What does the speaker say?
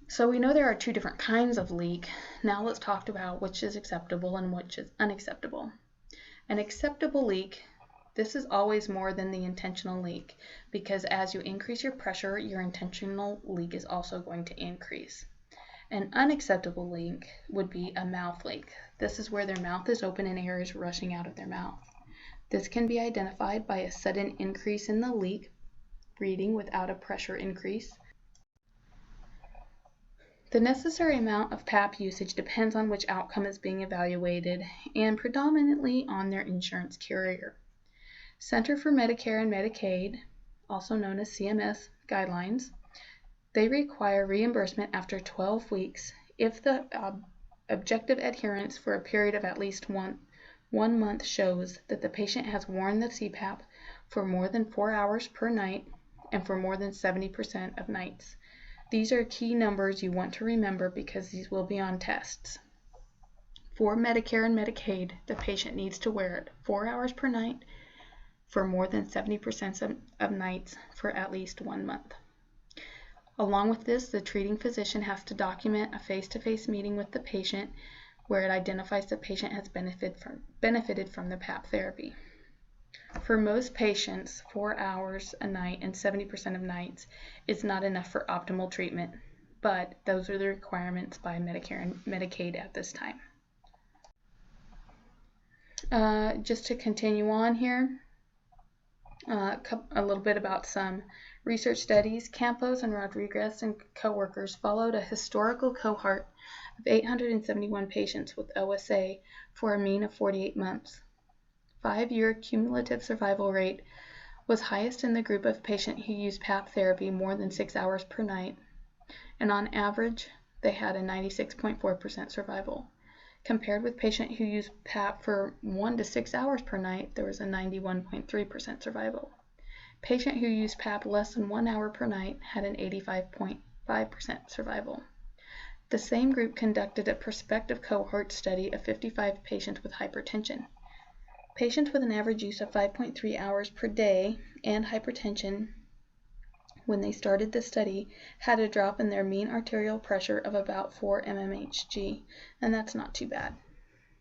So we know there are two different kinds of leak. Now let's talk about which is acceptable and which is unacceptable. An acceptable leak, this is always more than the intentional leak, because as you increase your pressure, your intentional leak is also going to increase. An unacceptable leak would be a mouth leak. This is where their mouth is open and air is rushing out of their mouth. This can be identified by a sudden increase in the leak, breathing without a pressure increase. The necessary amount of PAP usage depends on which outcome is being evaluated and predominantly on their insurance carrier. Center for Medicare and Medicaid, also known as CMS guidelines, they require reimbursement after 12 weeks if the objective adherence for a period of at least one month shows that the patient has worn the CPAP for more than 4 hours per night and for more than 70% of nights. These are key numbers you want to remember because these will be on tests. For Medicare and Medicaid, the patient needs to wear it 4 hours per night for more than 70% of nights for at least 1 month. Along with this, the treating physician has to document a face-to-face meeting with the patient where it identifies the patient has benefited from the PAP therapy. For most patients, 4 hours a night and 70% of nights is not enough for optimal treatment, but those are the requirements by Medicare and Medicaid at this time. Just to continue on here, a little bit about some research studies. Campos and Rodriguez and co-workers followed a historical cohort of 871 patients with OSA for a mean of 48 months. 5-year cumulative survival rate was highest in the group of patients who used PAP therapy more than 6 hours per night, and on average, they had a 96.4% survival. Compared with patients who used PAP for 1 to 6 hours per night, there was a 91.3% survival. Patient who used PAP less than 1 hour per night had an 85.5% survival. The same group conducted a prospective cohort study of 55 patients with hypertension. Patients with an average use of 5.3 hours per day and hypertension when they started the study had a drop in their mean arterial pressure of about 4 mmHg, and that's not too bad.